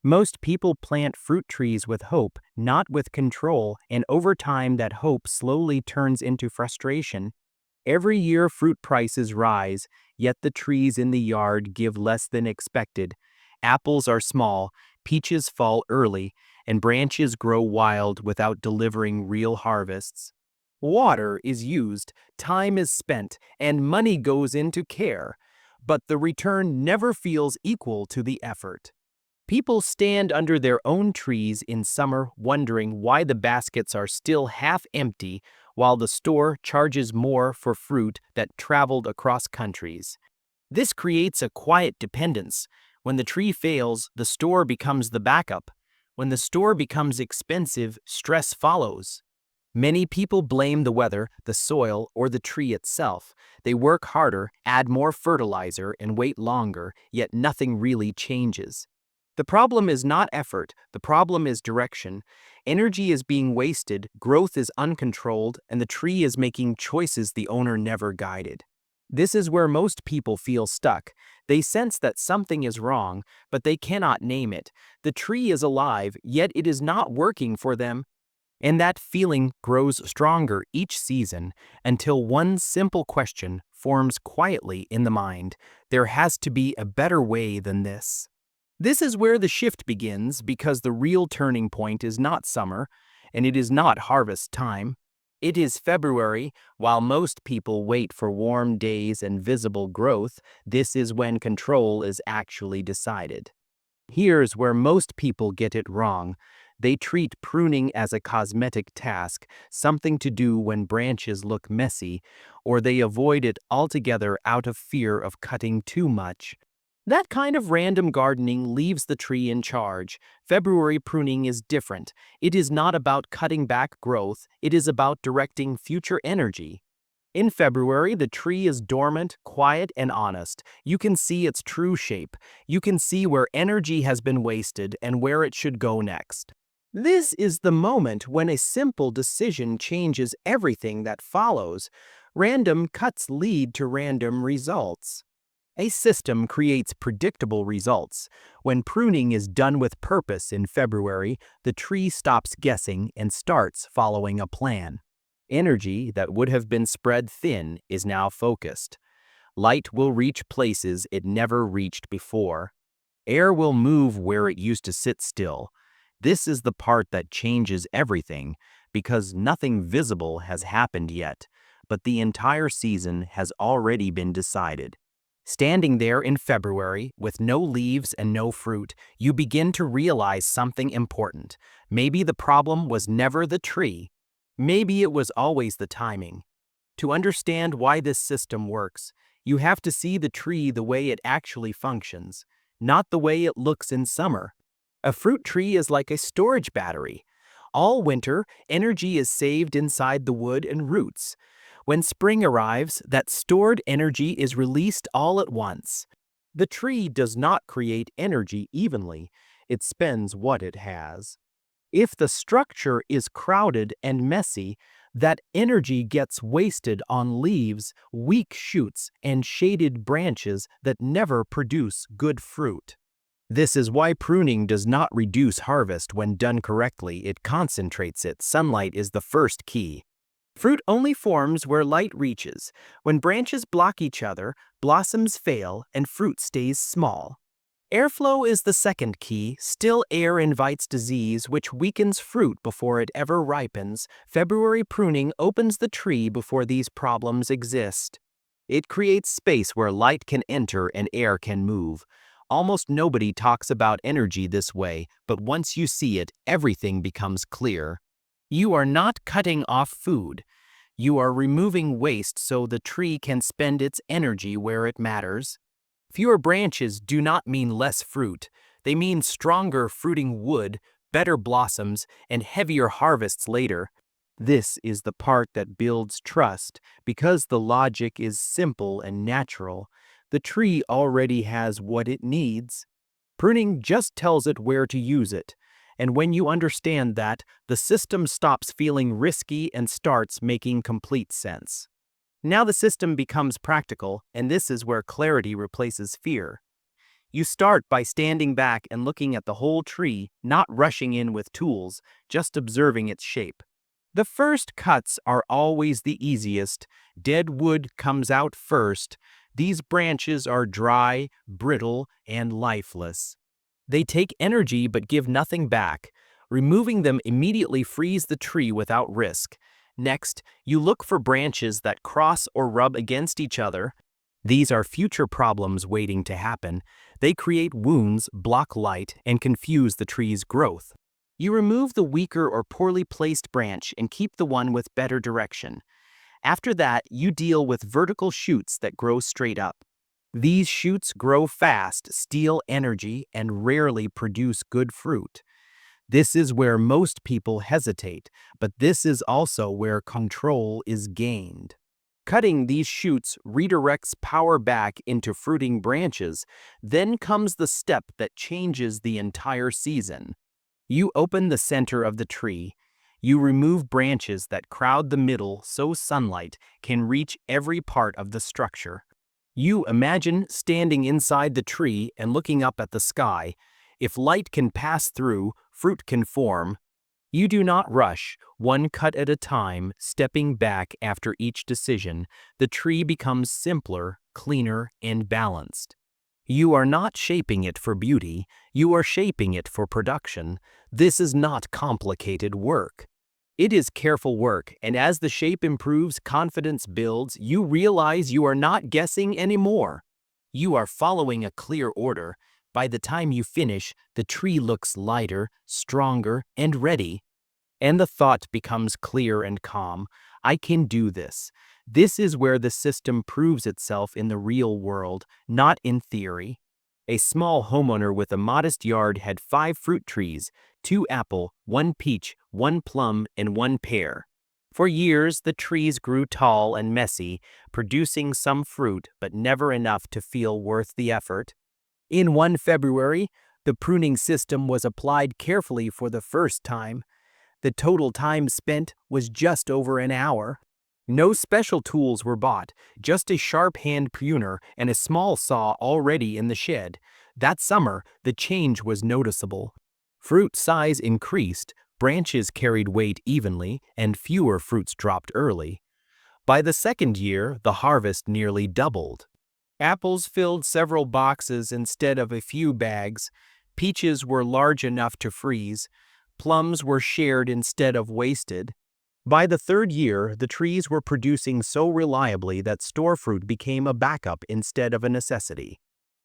Most people plant fruit trees with hope, not with control, and over time that hope slowly turns into frustration. Every year fruit prices rise, yet the trees in the yard give less than expected. Apples are small, peaches fall early, and branches grow wild without delivering real harvests. Water is used, time is spent, and money goes into care, but the return never feels equal to the effort. People stand under their own trees in summer wondering why the baskets are still half empty while the store charges more for fruit that traveled across countries. This creates a quiet dependence. When the tree fails, the store becomes the backup. When the store becomes expensive, stress follows. Many people blame the weather, the soil, or the tree itself. They work harder, add more fertilizer, and wait longer, yet nothing really changes. The problem is not effort, the problem is direction. Energy is being wasted, growth is uncontrolled, and the tree is making choices the owner never guided. This is where most people feel stuck. They sense that something is wrong, but they cannot name it. The tree is alive, yet it is not working for them. And that feeling grows stronger each season until one simple question forms quietly in the mind. There has to be a better way than this. This is where the shift begins because the real turning point is not summer, and it is not harvest time. It is February. While most people wait for warm days and visible growth, this is when control is actually decided. Here's where most people get it wrong. They treat pruning as a cosmetic task, something to do when branches look messy, or they avoid it altogether out of fear of cutting too much. That kind of random gardening leaves the tree in charge. February pruning is different. It is not about cutting back growth, it is about directing future energy. In February, the tree is dormant, quiet, and honest. You can see its true shape. You can see where energy has been wasted and where it should go next. This is the moment when a simple decision changes everything that follows. Random cuts lead to random results. A system creates predictable results. When pruning is done with purpose in February, the tree stops guessing and starts following a plan. Energy that would have been spread thin is now focused. Light will reach places it never reached before. Air will move where it used to sit still. This is the part that changes everything because nothing visible has happened yet, but the entire season has already been decided. Standing there in February, with no leaves and no fruit, you begin to realize something important. Maybe the problem was never the tree. Maybe it was always the timing. To understand why this system works, you have to see the tree the way it actually functions, not the way it looks in summer. A fruit tree is like a storage battery. All winter, energy is saved inside the wood and roots. When spring arrives, that stored energy is released all at once. The tree does not create energy evenly, it spends what it has. If the structure is crowded and messy, that energy gets wasted on leaves, weak shoots, and shaded branches that never produce good fruit. This is why pruning does not reduce harvest when done correctly, it concentrates it. Sunlight is the first key. Fruit only forms where light reaches. When branches block each other, blossoms fail and fruit stays small. Airflow is the second key. Still air invites disease, which weakens fruit before it ever ripens. February pruning opens the tree before these problems exist. It creates space where light can enter and air can move. Almost nobody talks about energy this way, but once you see it, everything becomes clear. You are not cutting off food. You are removing waste so the tree can spend its energy where it matters. Fewer branches do not mean less fruit. They mean stronger fruiting wood, better blossoms, and heavier harvests later. This is the part that builds trust because the logic is simple and natural. The tree already has what it needs. Pruning just tells it where to use it. And when you understand that, the system stops feeling risky and starts making complete sense. Now the system becomes practical, and this is where clarity replaces fear. You start by standing back and looking at the whole tree, not rushing in with tools, just observing its shape. The first cuts are always the easiest. Dead wood comes out first. These branches are dry, brittle, and lifeless. They take energy but give nothing back. Removing them immediately frees the tree without risk. Next, you look for branches that cross or rub against each other. These are future problems waiting to happen. They create wounds, block light, and confuse the tree's growth. You remove the weaker or poorly placed branch and keep the one with better direction. After that, you deal with vertical shoots that grow straight up. These shoots grow fast, steal energy, and rarely produce good fruit. This is where most people hesitate, but this is also where control is gained. Cutting these shoots redirects power back into fruiting branches. Then comes the step that changes the entire season. You open the center of the tree. You remove branches that crowd the middle so sunlight can reach every part of the structure. You imagine standing inside the tree and looking up at the sky. If light can pass through, fruit can form. You do not rush, one cut at a time, stepping back after each decision. The tree becomes simpler, cleaner, and balanced. You are not shaping it for beauty, you are shaping it for production. This is not complicated work. It is careful work, and as the shape improves, confidence builds, you realize you are not guessing anymore. You are following a clear order. By the time you finish, the tree looks lighter, stronger, and ready. And the thought becomes clear and calm. I can do this. This is where the system proves itself in the real world, not in theory. A small homeowner with a modest yard had 5 fruit trees, 2 apple, 1 peach, 1 plum, and 1 pear. For years, the trees grew tall and messy, producing some fruit but never enough to feel worth the effort. In one February, the pruning system was applied carefully for the first time. The total time spent was just over an hour. No special tools were bought, just a sharp hand pruner and a small saw already in the shed. That summer, the change was noticeable. Fruit size increased, branches carried weight evenly, and fewer fruits dropped early. By the second year, the harvest nearly doubled. Apples filled several boxes instead of a few bags. Peaches were large enough to freeze. Plums were shared instead of wasted. By the third year, the trees were producing so reliably that store fruit became a backup instead of a necessity.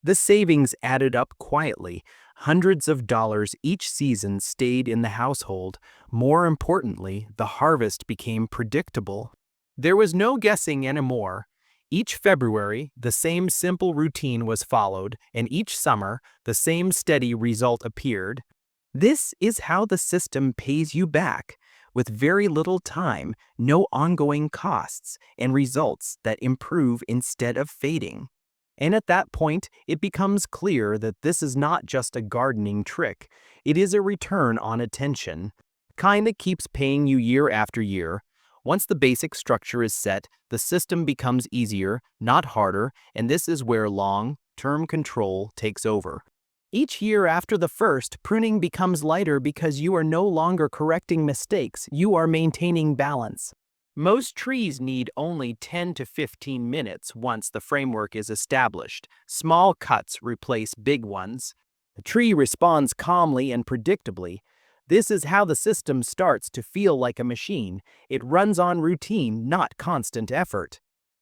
The savings added up quietly. Hundreds of dollars each season stayed in the household. More importantly, the harvest became predictable. There was no guessing anymore. Each February, the same simple routine was followed, and each summer, the same steady result appeared. This is how the system pays you back, with very little time, no ongoing costs, and results that improve instead of fading. And at that point, it becomes clear that this is not just a gardening trick, it is a return on attention. Kind that keeps paying you year after year. Once the basic structure is set, the system becomes easier, not harder, and this is where long-term control takes over. Each year after the first, pruning becomes lighter because you are no longer correcting mistakes, you are maintaining balance. Most trees need only 10 to 15 minutes once the framework is established. Small cuts replace big ones. The tree responds calmly and predictably. This is how the system starts to feel like a machine. It runs on routine, not constant effort.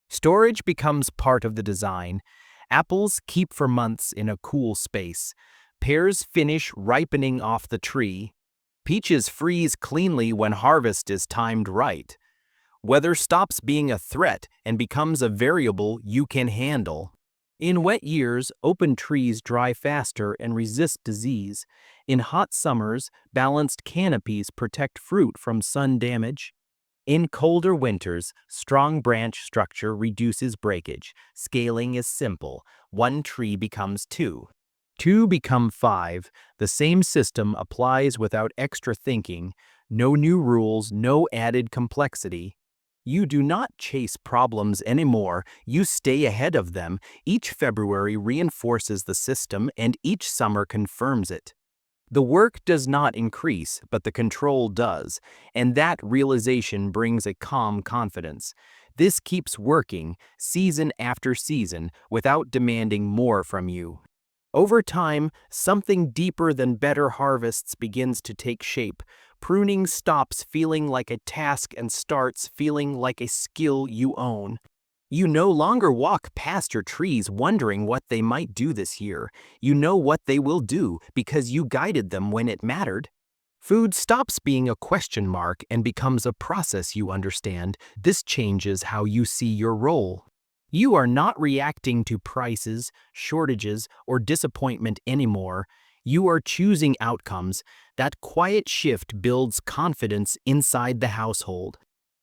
Storage becomes part of the design. Apples keep for months in a cool space. Pears finish ripening off the tree. Peaches freeze cleanly when harvest is timed right. Weather stops being a threat and becomes a variable you can handle. In wet years, open trees dry faster and resist disease. In hot summers, balanced canopies protect fruit from sun damage. In colder winters, strong branch structure reduces breakage. Scaling is simple. 1 tree becomes 2. 2 become 5. The same system applies without extra thinking. No new rules, no added complexity. You do not chase problems anymore, you stay ahead of them. Each February reinforces the system and each summer confirms it. The work does not increase, but the control does, and that realization brings a calm confidence. This keeps working, season after season, without demanding more from you. Over time, something deeper than better harvests begins to take shape. Pruning stops feeling like a task and starts feeling like a skill you own. You no longer walk past your trees wondering what they might do this year. You know what they will do because you guided them when it mattered. Food stops being a question mark and becomes a process you understand. This changes how you see your role. You are not reacting to prices, shortages, or disappointment anymore. You are choosing outcomes. That quiet shift builds confidence inside the household.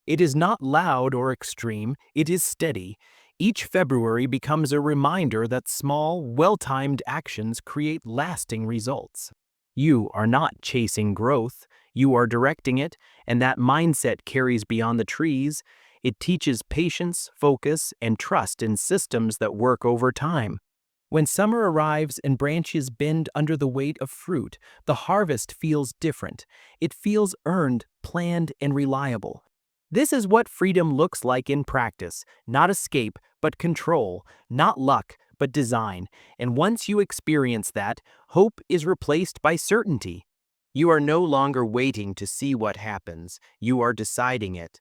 It is not loud or extreme, it is steady. Each February becomes a reminder that small, well-timed actions create lasting results. You are not chasing growth, you are directing it, and that mindset carries beyond the trees. It teaches patience, focus, and trust in systems that work over time. When summer arrives and branches bend under the weight of fruit, the harvest feels different. It feels earned, planned, and reliable. This is what freedom looks like in practice, not escape, but control, not luck, but design. And once you experience that, hope is replaced by certainty. You are no longer waiting to see what happens, you are deciding it.